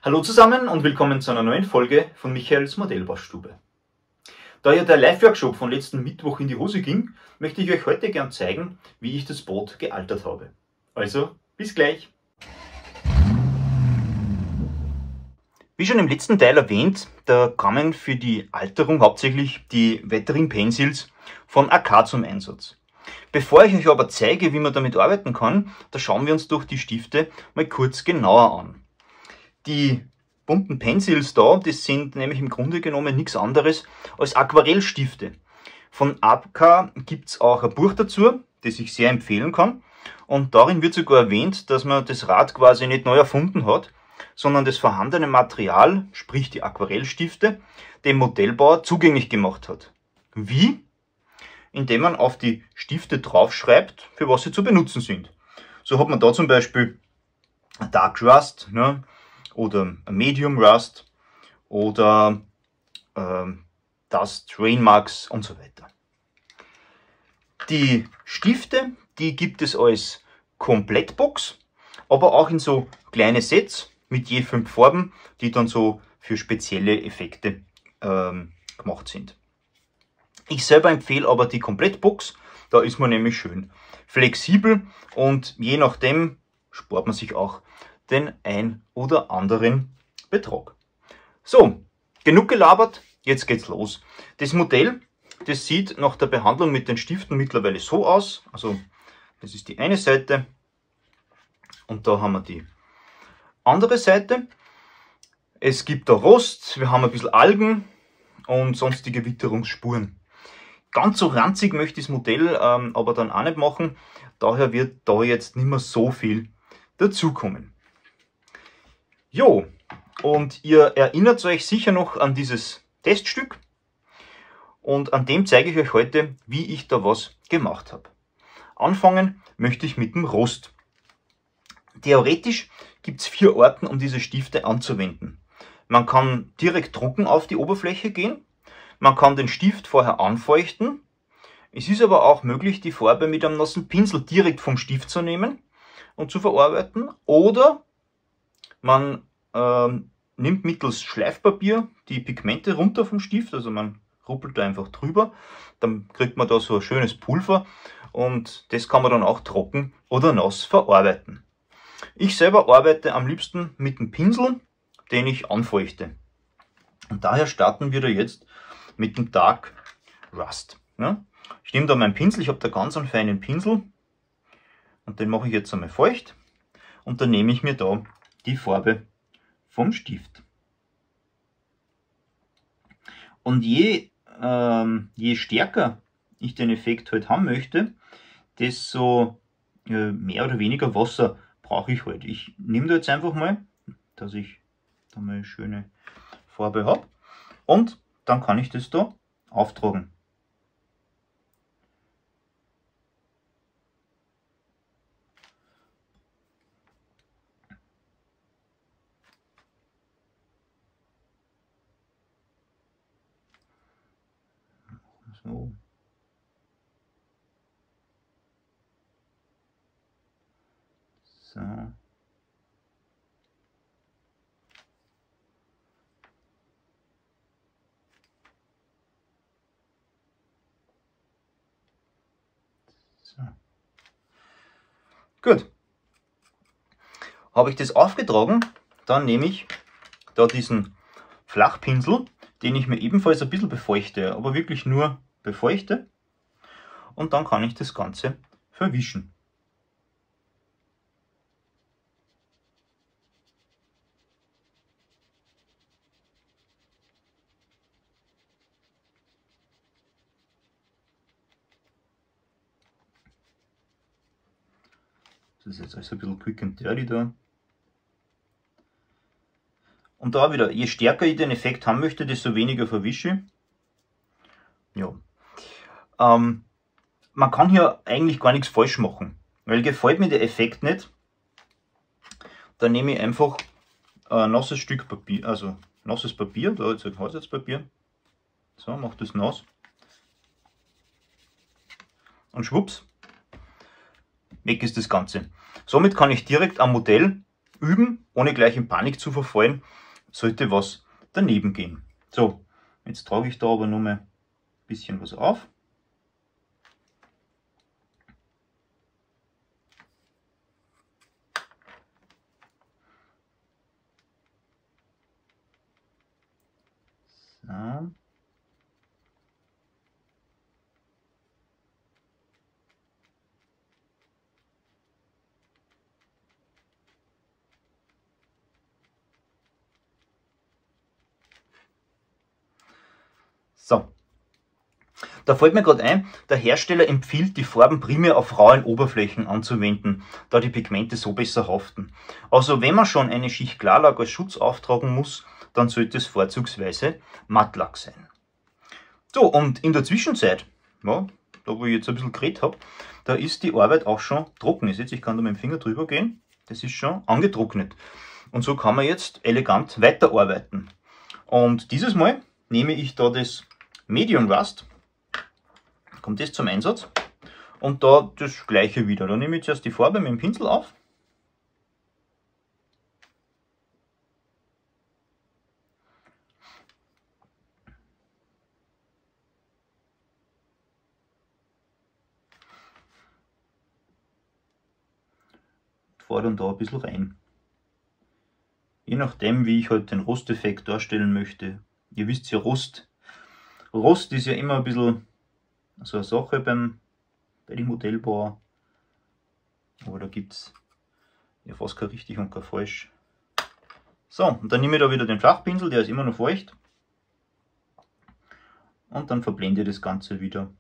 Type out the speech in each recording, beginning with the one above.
Hallo zusammen und willkommen zu einer neuen Folge von Michaels Modellbaustube. Da ja der Live-Workshop von letzten Mittwoch in die Hose ging, möchte ich euch heute gern zeigen, wie ich das Boot gealtert habe. Also, bis gleich! Wie schon im letzten Teil erwähnt, da kamen für die Alterung hauptsächlich die Wettering Pencils von AK zum Einsatz. Bevor ich euch aber zeige, wie man damit arbeiten kann, da schauen wir uns doch die Stifte mal kurz genauer an. Die bunten Pencils da, das sind nämlich im Grunde genommen nichts anderes als Aquarellstifte. Von AK gibt es auch ein Buch dazu, das ich sehr empfehlen kann. Und darin wird sogar erwähnt, dass man das Rad quasi nicht neu erfunden hat, sondern das vorhandene Material, sprich die Aquarellstifte, dem Modellbauer zugänglich gemacht hat. Wie? Indem man auf die Stifte draufschreibt, für was sie zu benutzen sind. So hat man da zum Beispiel Dark Rust, ne? Oder Medium Rust oder Dust Rain Marks und so weiter. Die Stifte, die gibt es als Komplettbox, aber auch in so kleine Sets mit je 5 Farben, die dann so für spezielle Effekte gemacht sind. Ich selber empfehle aber die Komplettbox, da ist man nämlich schön flexibel und je nachdem spart man sich auch den ein oder anderen Betrag. So, genug gelabert, jetzt geht's los. Das Modell, das sieht nach der Behandlung mit den Stiften mittlerweile so aus. Also das ist die eine Seite und da haben wir die andere Seite. Es gibt da Rost, wir haben ein bisschen Algen und sonstige Witterungsspuren. Ganz so ranzig möchte ich das Modell aber dann auch nicht machen, daher wird da jetzt nicht mehr so viel dazukommen. Jo, und ihr erinnert euch sicher noch an dieses Teststück und an dem zeige ich euch heute, wie ich da was gemacht habe. Anfangen möchte ich mit dem Rost. Theoretisch gibt es 4 Arten, um diese Stifte anzuwenden. Man kann direkt trocken auf die Oberfläche gehen, man kann den Stift vorher anfeuchten, es ist aber auch möglich, die Farbe mit einem nassen Pinsel direkt vom Stift zu nehmen und zu verarbeiten, oder man nimmt mittels Schleifpapier die Pigmente runter vom Stift, also man ruppelt da einfach drüber, dann kriegt man da so ein schönes Pulver und das kann man dann auch trocken oder nass verarbeiten. Ich selber arbeite am liebsten mit dem Pinsel, den ich anfeuchte. Und daher starten wir da jetzt mit dem Dark Rust. Ja? Ich nehme da meinen Pinsel, ich habe da ganz einen feinen Pinsel und den mache ich jetzt einmal feucht und dann nehme ich mir da die Farbe vom Stift. Und je stärker ich den Effekt halt haben möchte, desto mehr oder weniger Wasser brauche ich halt. Ich nehme da jetzt einfach mal, dass ich da mal eine schöne Farbe habe und dann kann ich das da auftragen. So. So. So. Gut. Habe ich das aufgetragen, dann nehme ich da diesen Flachpinsel, den ich mir ebenfalls ein bisschen befeuchte, aber wirklich nur befeuchte, und dann kann ich das Ganze verwischen. Das ist jetzt alles ein bisschen quick and dirty da. Und da wieder, je stärker ich den Effekt haben möchte, desto weniger verwische. Ja. Man kann hier eigentlich gar nichts falsch machen, weil gefällt mir der Effekt nicht, dann nehme ich einfach ein nasses Stück Papier, also nasses Papier, da jetzt ein Haushaltspapier, so, mache das nass und schwupps, weg ist das Ganze. Somit kann ich direkt am Modell üben, ohne gleich in Panik zu verfallen, sollte was daneben gehen. So, jetzt trage ich da aber nur mal ein bisschen was auf. So. So, da fällt mir gerade ein, der Hersteller empfiehlt, die Farben primär auf rauen Oberflächen anzuwenden, da die Pigmente so besser haften. Also wenn man schon eine Schicht Klarlack als Schutz auftragen muss, dann sollte es vorzugsweise Mattlack sein. So, und in der Zwischenzeit, ja, da wo ich jetzt ein bisschen geredet habe, da ist die Arbeit auch schon trocken. Jetzt, ich kann da mit dem Finger drüber gehen, das ist schon angetrocknet. Und so kann man jetzt elegant weiterarbeiten. Und dieses Mal nehme ich da das Medium Rust, kommt das zum Einsatz, und da das gleiche wieder. Da nehme ich zuerst die Farbe mit dem Pinsel auf. Fahre dann da ein bisschen rein. Je nachdem, wie ich halt den Rosteffekt darstellen möchte. Ihr wisst ja, Rost ist ja immer ein bisschen so eine Sache bei den Modellbauern. Aber da gibt es ja fast kein richtig und kein falsch. So, und dann nehme ich da wieder den Flachpinsel, der ist immer noch feucht. Und dann verblende ich das Ganze wieder.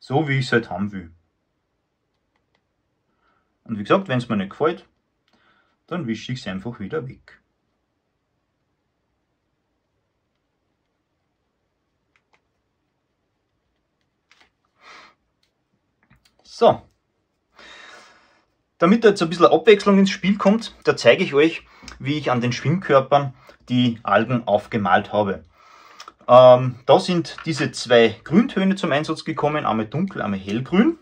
So wie ich es halt haben will. Und wie gesagt, wenn es mir nicht gefällt, dann wische ich es einfach wieder weg. So, damit da jetzt ein bisschen Abwechslung ins Spiel kommt, da zeige ich euch, wie ich an den Schwimmkörpern die Algen aufgemalt habe. Da sind diese zwei Grüntöne zum Einsatz gekommen, einmal dunkel, einmal hellgrün.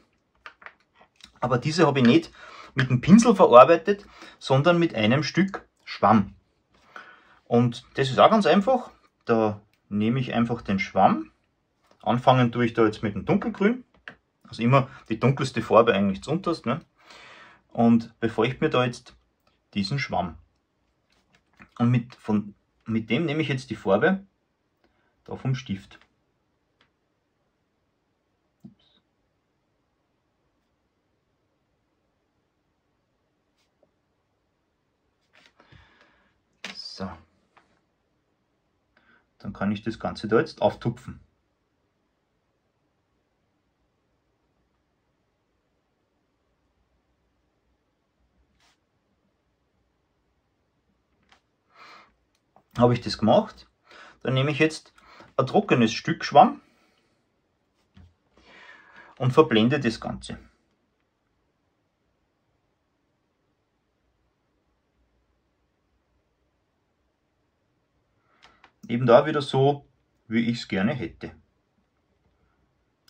Aber diese habe ich nicht mit dem Pinsel verarbeitet, sondern mit einem Stück Schwamm. Und das ist auch ganz einfach. Da nehme ich einfach den Schwamm. Anfangen tue ich da jetzt mit dem Dunkelgrün. Also immer die dunkelste Farbe eigentlich zuunterst. Ne? Und befeuchte mir da jetzt diesen Schwamm. Und mit dem nehme ich jetzt die Farbe da vom Stift. So. Dann kann ich das Ganze da jetzt auftupfen. Habe ich das gemacht, dann nehme ich jetzt ein trockenes Stück Schwamm und verblende das Ganze. Eben da wieder so, wie ich es gerne hätte.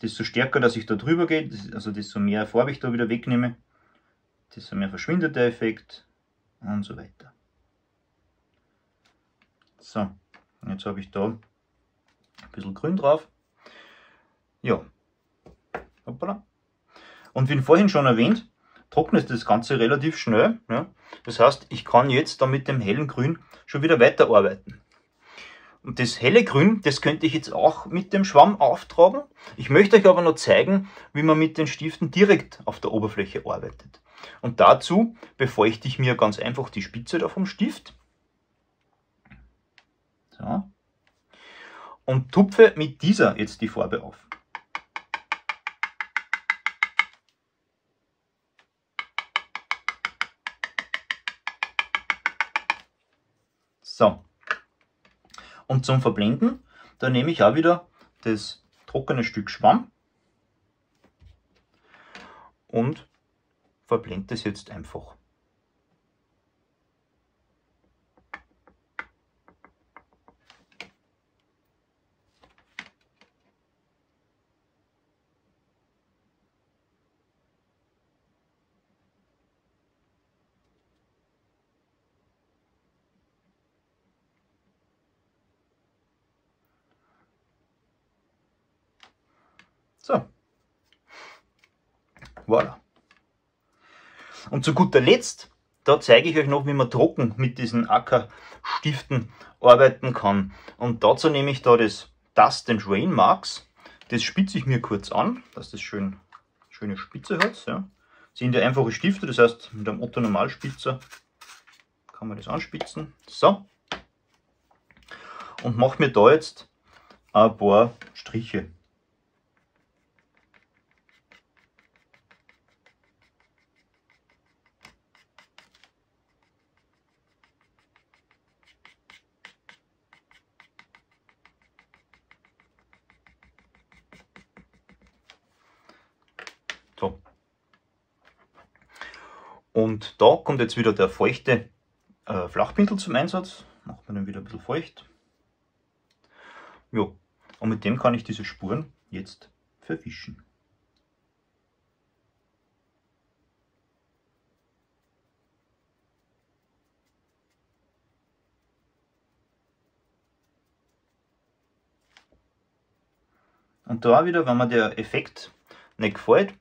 Desto stärker, dass ich da drüber gehe, also desto mehr Farbe ich da wieder wegnehme, desto mehr verschwindet der Effekt und so weiter. So, jetzt habe ich da ein bisschen grün drauf. Ja, hoppala. Und wie vorhin schon erwähnt, trocknet das Ganze relativ schnell. Ja. Das heißt, ich kann jetzt da mit dem hellen Grün schon wieder weiterarbeiten. Und das helle Grün, das könnte ich jetzt auch mit dem Schwamm auftragen. Ich möchte euch aber noch zeigen, wie man mit den Stiften direkt auf der Oberfläche arbeitet. Und dazu befeuchte ich mir ganz einfach die Spitze da vom Stift. So. Und tupfe mit dieser jetzt die Farbe auf. So. Und zum Verblenden, da nehme ich auch wieder das trockene Stück Schwamm und verblende es jetzt einfach. So. Voilà. Und zu guter Letzt, da zeige ich euch noch, wie man trocken mit diesen Ackerstiften arbeiten kann. Und dazu nehme ich da das Dust and Rain Marks. Das spitze ich mir kurz an, dass das schöne Spitze hat. Ja. Das sind ja einfache Stifte, das heißt mit einem Otto Normalspitzer kann man das anspitzen. So. Und mache mir da jetzt ein paar Striche. So. Und da kommt jetzt wieder der feuchte Flachpinsel zum Einsatz. Macht man den wieder ein bisschen feucht. Ja, und mit dem kann ich diese Spuren jetzt verwischen. Und da wieder, wenn mir der Effekt nicht gefällt,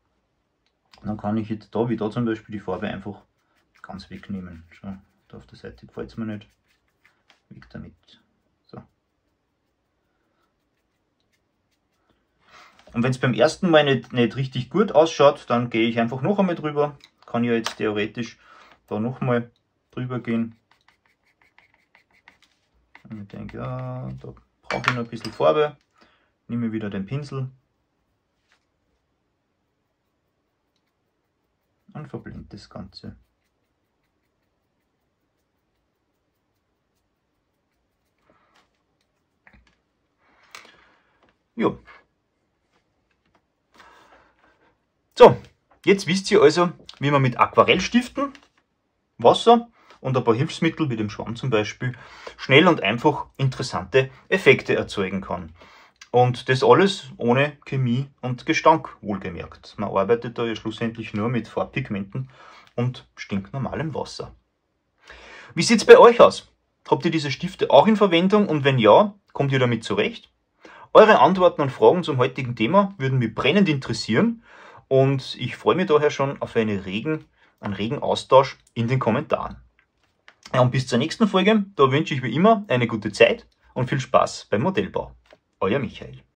dann kann ich jetzt da, wie da zum Beispiel, die Farbe einfach ganz wegnehmen. Schau, da auf der Seite gefällt es mir nicht. Weg damit. So. Und wenn es beim ersten Mal nicht richtig gut ausschaut, dann gehe ich einfach noch einmal drüber. Kann ja jetzt theoretisch da noch mal drüber gehen. Und ich denke, ja, da brauche ich noch ein bisschen Farbe. Nehme wieder den Pinsel und verblende das Ganze. Jo. So, jetzt wisst ihr also, wie man mit Aquarellstiften, Wasser und ein paar Hilfsmittel, wie dem Schwamm zum Beispiel, schnell und einfach interessante Effekte erzeugen kann. Und das alles ohne Chemie und Gestank, wohlgemerkt. Man arbeitet da ja schlussendlich nur mit Farbpigmenten und stinknormalem Wasser. Wie sieht es bei euch aus? Habt ihr diese Stifte auch in Verwendung und wenn ja, kommt ihr damit zurecht? Eure Antworten und Fragen zum heutigen Thema würden mich brennend interessieren und ich freue mich daher schon auf einen regen Austausch in den Kommentaren. Ja, und bis zur nächsten Folge, da wünsche ich wie immer eine gute Zeit und viel Spaß beim Modellbau. Euer Michael.